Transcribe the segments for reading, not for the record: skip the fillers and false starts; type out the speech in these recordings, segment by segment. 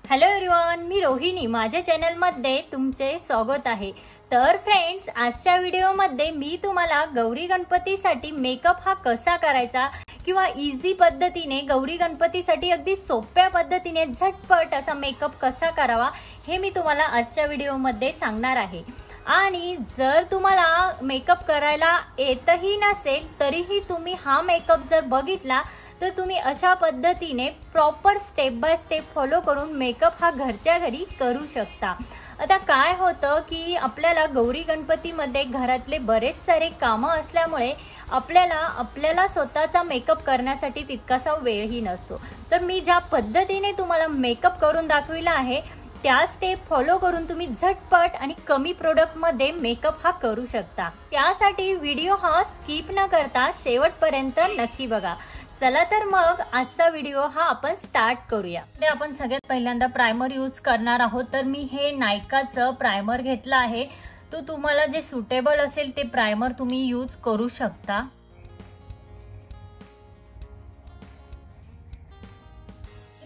Hello everyone, मी रोहिणी. माझ्या चॅनलमध्ये तुमचे स्वागत आहे. तर फ्रेंड्स, आजच्या व्हिडिओमध्ये मी तुम्हाला गौरी गणपतीसाठी मेकअप हा कसा करायचा किंवा इझी पद्धतीने गौरी गणपतीसाठी अगदी सोप्या पद्धतीने झटपट असा मेकअप कसा करावा हे मी तुम्हाला आजच्या व्हिडिओमध्ये सांगणार आहे. आणि जर तुम्हाला मेकअप करायला येतही नसेल तरीही तुम्ही हा मेकअप जर बघितला तर तुम्ही अशा पद्धतीने proper step by step follow करून मेकअप हा घरच्या घरी करू शकता. आता काय होतं की आपल्याला गौरी गणपतीमध्ये घरातले बरेच सारे कामं असल्यामुळे आपल्याला स्वतःचा मेकअप करण्यासाठी तितकासा वेळही नसतो. तर मी ज्या पद्धतीने तुम्हाला मेकअप करून दाखविला आहे त्या स्टेप फॉलो करून तुम्ही झटपट आणि कमी प्रोडक्ट मध्ये मेकअप हा करू शकता. त्यासाठी व्हिडिओ हा स्किप न करता शेवटपर्यंत नक्की बघा. चला तर मग आजचा व्हिडिओ हा आपण स्टार्ट करूया. आपण सगळ्यात पहिल्यांदा प्रायमर यूज करणार आहोत. तर मी हे नायकाचं प्रायमर घेतलं आहे. तो तुम्हाला जे सुटेबल असेल ते प्रायमर तुम्ही यूज करू शकता.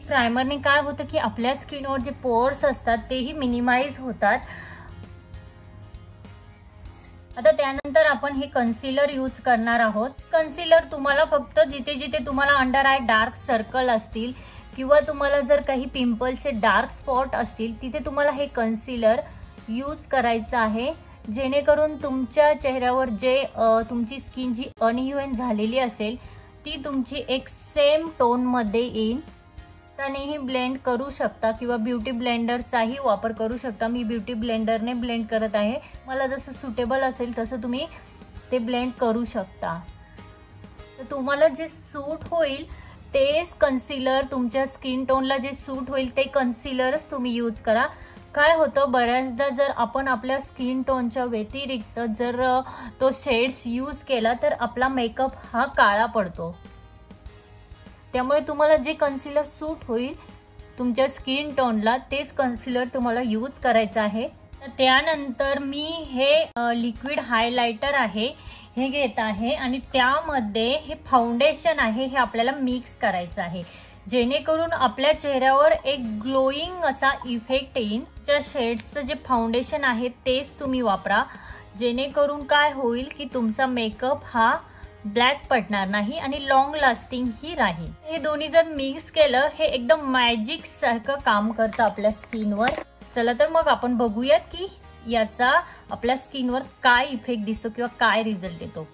प्रायमरने काय होतं की आपल्या स्किनवर जे पोर्स असतात तेही मिनिमाइज होतात. आता त्यानंतर आपण हे कन्सिलर यूज करणार आहोत. कन्सिलर तुम्हाला फक्त जिथे जिथे तुम्हाला अंडर आय डार्क सर्कल असतील किंवा तुम्हाला जर काही पिंपल्सचे डार्क स्पॉट असतील तिथे तुम्हाला हे कन्सिलर यूज करायचं आहे, जेणेकरून तुमच्या चेहऱ्यावर जे तुमची स्किन जी अनइव्हन झालेली असेल ती तुमची एक सेम टोन मध्ये येईल. त्यानेही ब्लेंड करू शकता किंवा ब्युटी ब्लेंडरचाही वापर करू शकता. मी ब्युटी ब्लेंडरने ब्लेंड करत आहे. मला जसं सुटेबल असेल तसं तुम्ही ते ब्लेंड करू शकता. तर तुम्हाला जे सूट होईल तेच कन्सिलर, तुमच्या स्किन टोनला जे सूट होईल ते कन्सिलरच तुम्ही यूज करा. काय होतं बऱ्याचदा जर आपण आपल्या स्किन टोनच्या व्यतिरिक्त जर तो शेड्स यूज केला तर आपला मेकअप हा काळा पडतो. त्यामुळे तुम्हाला जे कन्सिलर सूट होईल तुमच्या स्किन टोनला तेच कन्सिलर तुम्हाला यूज करायचं आहे. त्यानंतर मी हे लिक्विड हायलायटर आहे हे घेत आहे आणि त्यामध्ये हे फाउंडेशन आहे हे आपल्याला मिक्स करायचं आहे, जेणेकरून आपल्या चेहऱ्यावर एक ग्लोईंग असा इफेक्ट येईल. ज्या शेड्सचं जे फाउंडेशन आहे तेच तुम्ही वापरा, जेणेकरून काय होईल की तुमचा मेकअप हा ब्लॅक पडणार नाही आणि लॉंग लास्टिंग ही राहील. हे दोन्ही जर मिक्स केलं हे एकदम मॅजिक सारखं काम करतं आपल्या स्किनवर. चला तर मग आपण बघूयात की याचा आपल्या स्किनवर काय इफेक्ट दिसतो किंवा काय रिझल्ट येतो.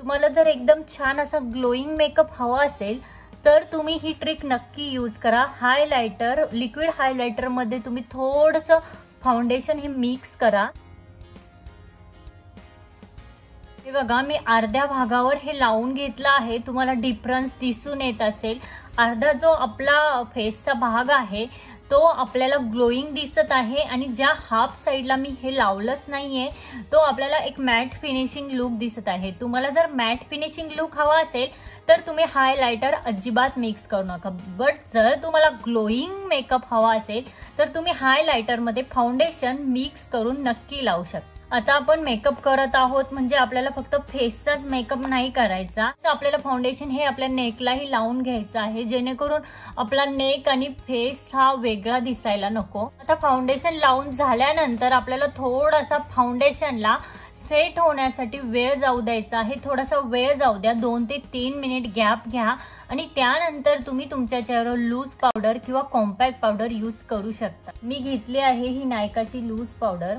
तुम्हाला जर एकदम छान असा ग्लोईंग मेकअप हवा असेल तर तुम्ही ही ट्रिक नक्की यूज करा. हायलायटर, लिक्विड हायलायटर मध्ये तुम्ही थोडंसं फाउंडेशन हे मिक्स करा. हे बघा मी अर्ध्या भागावर हे लावून घेतलं आहे. तुम्हाला डिफरन्स दिसून येत असेल. अर्धा जो आपला फेसचा भाग आहे तो आपल्याला ग्लोईंग दिसत आहे आणि ज्या हाफ साइडला मी हे लावलंच नाहीये तो आपल्याला एक मॅट फिनिशिंग लुक दिसत आहे. तुम्हाला जर मॅट फिनिशिंग लुक हवा असेल तर तुम्ही हायलायटर अजिबात मिक्स करू नका. बट जर तुम्हाला ग्लोईंग मेकअप हवा असेल तर तुम्ही हायलायटर मध्ये फाउंडेशन मिक्स करून नक्की लावू शकता. आता आपण मेकअप करत आहोत म्हणजे आपल्याला फक्त फेसचाच मेकअप नाही करायचा, तर आपल्याला फाउंडेशन हे आपल्या नेकलाही लावून घ्यायचं आहे, जेणेकरून आपला नेक आणि फेस हा वेगळा दिसायला नको. आता फाउंडेशन लावून झाल्यानंतर आपल्याला थोडासा फाउंडेशनला सेट होण्यासाठी वेळ जाऊ द्यायचा आहे. थोडासा वेळ जाऊ द्या, 2 ते 3 मिनिट गॅप घ्या आणि त्यानंतर तुम्ही तुमच्या चेहऱ्यावर लूज पावडर किंवा कॉम्पॅक्ट पावडर यूज करू शकता. मी घेतली आहे ही नायकाची लूज पावडर.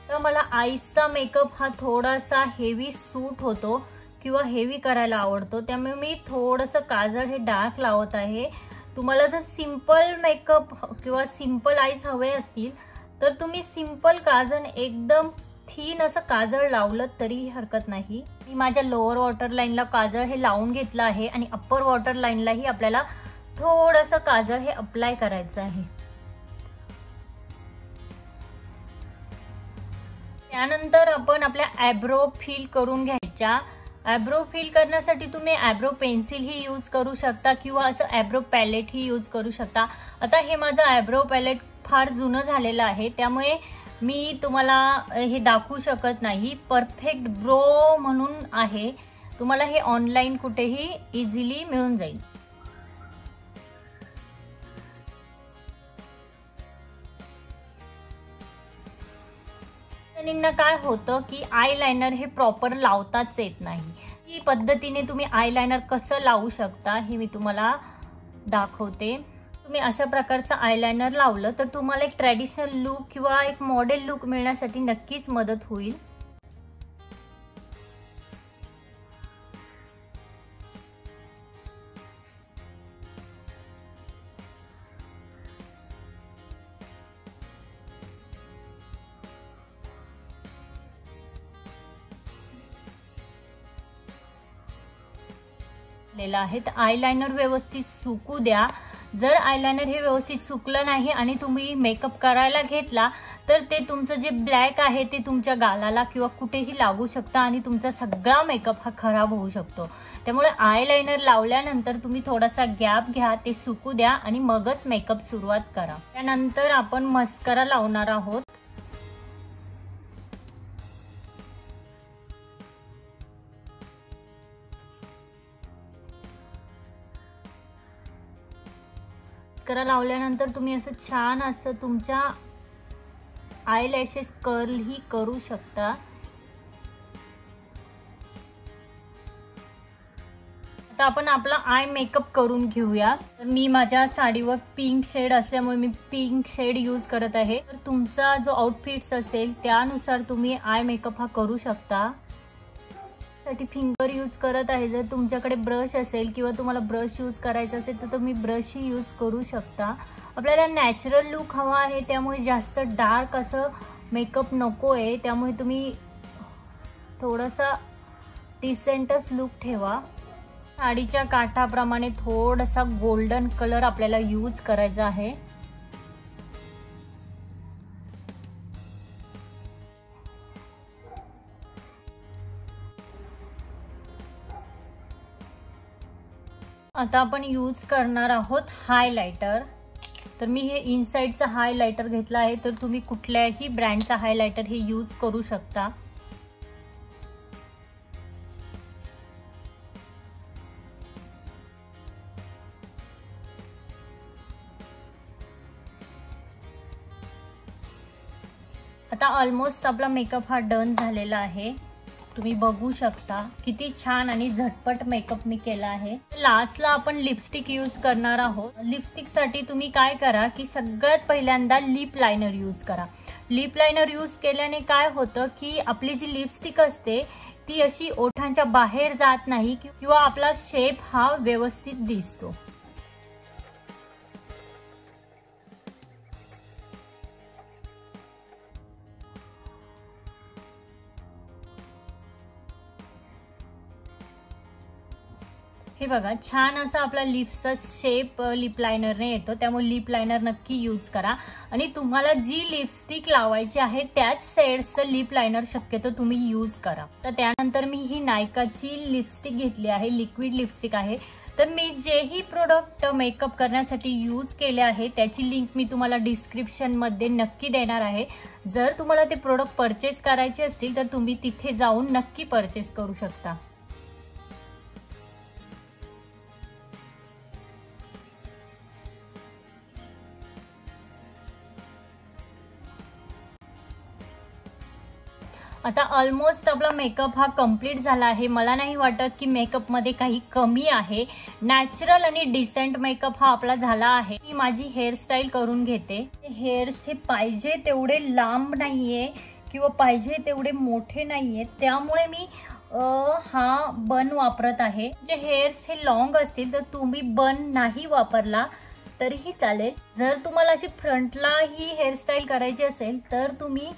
तर मला आईसचा मेकअप हा थोडासा हेवी सूट होतो किंवा हेवी करायला आवडतो, त्यामुळे मी थोडंसं काजळ हे डार्क लावत आहे. तुम्हाला जर सिंपल मेकअप किंवा सिंपल आईज हवे असतील तर तुम्ही सिंपल काजळ एकदम थीन असं काजळ लावलं तरी हरकत नाही. मी माझ्या लोअर वॉटर लाईनला काजळ हे लावून घेतलं आहे आणि अप्पर वॉटर लाईनलाही आपल्याला थोडंसं काजळ हे अप्लाय करायचं आहे. त्यानंतर आपण आपल्या आयब्रो फिल करून घ्यायच्या. आयब्रो फिल करण्यासाठी तुम्ही आयब्रो पेन्सिल ही यूज करू शकता किंवा असं आयब्रो पॅलेट ही यूज करू शकता. आता हे माझं आयब्रो पॅलेट फार जुनं झालेलं आहे, त्यामुळे मी तुम्हाला हे दाखवू शकत नाही. परफेक्ट ब्रो म्हणून आहे, तुम्हाला हे ऑनलाईन कुठेही इझिली मिळून जाईल. काय होतं की आय लायनर हे प्रॉपर लावताच येत नाही. ही पद्धतीने तुम्ही आय लायनर कसं लावू शकता हे मी तुम्हाला दाखवते. तुम्ही अशा प्रकारचं आय लायनर लावलं तर तुम्हाला एक ट्रेडिशनल लुक किंवा एक मॉडेल लुक मिळण्यासाठी नक्कीच मदत होईल. आहे तर आयलाइनर व्यवस्थित सुकू द्या. जर आयलाइनर हे व्यवस्थित सुकलं नाही आणि तुम्ही मेकअप करायला घेतला तर ते तुमचं जे ब्लॅक आहे ते तुमच्या गालाला किंवा कुठेही लागू शकतं आणि तुमचा सगळा मेकअप हा खराब होऊ शकतो. त्यामुळे आयलाइनर लावल्यानंतर तुम्ही थोडासा गॅप घ्या, ते सुकू द्या आणि मगच मेकअप सुरुवात करा. त्यानंतर आपण मस्करा लावणार आहोत. मस्करा लावल्यानंतर तुम्ही असं छान असं तुमच्या आय लॅशेस कर्ल ही करू शकता. आता आपण आपला आय मेकअप करून घेऊया. तर मी माझ्या साडीवर पिंक शेड असल्यामुळे मी पिंक शेड यूज करत आहे. तर तुमचा जो आउटफिट्स असेल त्यानुसार तुम्ही आय मेकअप हा करू शकता. साठी फिंगर यूज करत आहे. जर तुमच्याकडे ब्रश असेल किंवा तुम्हाला ब्रश यूज करायचा असेल तर तुम्ही ब्रश ही यूज करू शकता. आपल्याला नॅचरल लुक हवा आहे, त्यामुळे जास्त डार्क असं मेकअप नको आहे. त्यामुळे तुम्ही थोडासा डिसेंटच लुक ठेवा. साडीच्या काठाप्रमाणे थोडासा गोल्डन कलर आपल्याला यूज करायचा आहे. आता आपण यूज करणार आहोत हायलाइटर. तर मी हे इनसाइडचा हायलाइटर घेतला आहे. तर तुम्ही कुठल्याही ब्रँडचा हायलाइटर हे यूज करू शकता. आता ऑलमोस्ट आपला मेकअप हा डन झालेला आहे. तुम्ही बघू शकता किती छान आणि झटपट मेकअप मी केला आहे. लास्टला आपण लिपस्टिक यूज करणार आहोत. लिपस्टिक साठी तुम्ही काय करा की सगळ्यात पहिल्यांदा लिप लायनर यूज करा. लिप लायनर यूज केल्याने काय होतं की आपली जी लिपस्टिक असते ती अशी ओठांच्या बाहेर जात नाही किंवा आपला शेप हा व्यवस्थित दिसतो. हे बघा छान असा आपला लिप्सचा शेप लिप लायनरने येतो. त्यामुळे लिप लायनर नक्की यूज करा. आणि तुम्हाला जी लिपस्टिक लावायची आहे त्याच शेडचं लिप लायनर शक्यतो तुम्ही यूज करा. तर त्यानंतर मी ही नायकाची लिपस्टिक घेतली आहे, लिक्विड लिपस्टिक आहे. तर मी जेही प्रोडक्ट मेकअप करण्यासाठी यूज केले आहे त्याची लिंक मी तुम्हाला डिस्क्रिप्शन मध्ये नक्की देणार आहे. जर तुम्हाला ते प्रोडक्ट परचेस करायचे असतील तर तुम्ही तिथे जाऊन नक्की परचेस करू शकता. आता ऑलमोस्ट आपला मेकअप हा कम्प्लीट झाला आहे. मला नाही वाटत की मेकअप मध्ये काही कमी आहे. नॅचरल आणि डिसेंट मेकअप हा आपला झाला आहे. मी माझी हेअरस्टाईल करून घेते. हेअर्स हे पाहिजे तेवढे लांब नाहीये किंवा पाहिजे तेवढे मोठे नाहीये, त्यामुळे मी हा बन वापरत आहे. जे हेअर्स हे लॉंग असतील तर तुम्ही बन नाही वापरला तरीही चालेल. जर तुम्हाला अशी फ्रंटला ही हेअरस्टाईल करायची असेल तर तुम्ही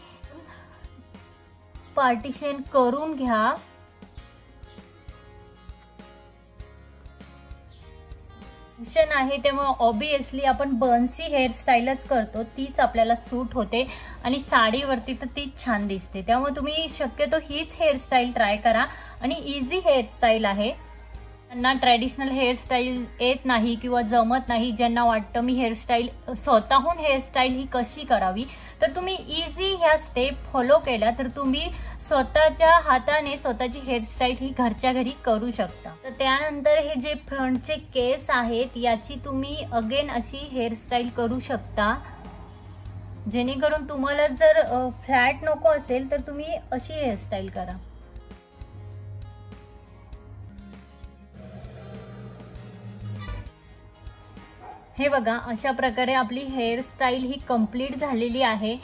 पार्टिशन करून घ्या. आहे तेव्हा ऑब्विसली आपण बन्सी हेअरस्टाईलच करतो, तीच आपल्याला सूट होते आणि साडीवरती तर तीच छान दिसते. त्यामुळे तुम्ही शक्यतो हीच हेअरस्टाईल ट्राय करा आणि इझी हेअरस्टाईल आहे. ज्यांना ट्रॅडिशनल हेअरस्टाईल येत नाही किंवा जमत नाही, ज्यांना वाटतं मी हेअरस्टाईल स्वतःहून हेअरस्टाईल ही कशी करावी, तर तुम्ही इझी ह्या स्टेप फॉलो केल्या तर तुम्ही स्वतःच्या हाताने स्वतःची हेअरस्टाईल ही घरच्या घरी करू शकता. तर त्यानंतर हे जे फ्रंटचे केस आहेत याची तुम्ही अगेन अशी हेअरस्टाईल करू शकता, जेणेकरून तुम्हाला जर फ्लॅट नको असेल तर तुम्ही अशी हेअरस्टाईल करा. हे बघा, अशा प्रकारे आपली हेअरस्टाईल ही कंप्लीट झालेली आहे.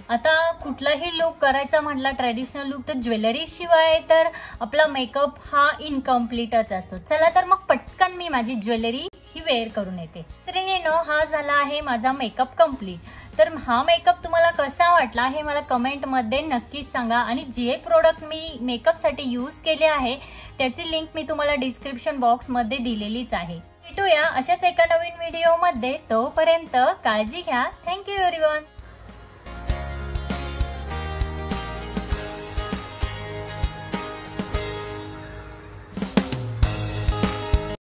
आता कुठलाही लुक करायचा म्हटला ट्रॅडिशनल लुक तर ज्वेलरी शिवाय तर आपला मेकअप हा इनकम्प्लीटच असतो. चला तर मग पटकन मी माझी ज्वेलरी ही वेअर करून येते. तर हा झाला आहे माझा मेकअप कंप्लीट. तर हा मेकअप तुम्हाला कसा वाटला हे मला कमेंट मध्ये नक्कीच सांगा आणि जे प्रोडक्ट मी मेकअप साठी यूज केले आहे त्याची लिंक मी तुम्हाला डिस्क्रिप्शन बॉक्स मध्ये दिलेलीच आहे. भेटूया अशाच एका नवीन व्हिडिओ मध्ये. तोपर्यंत काळजी घ्या. Thank you everyone.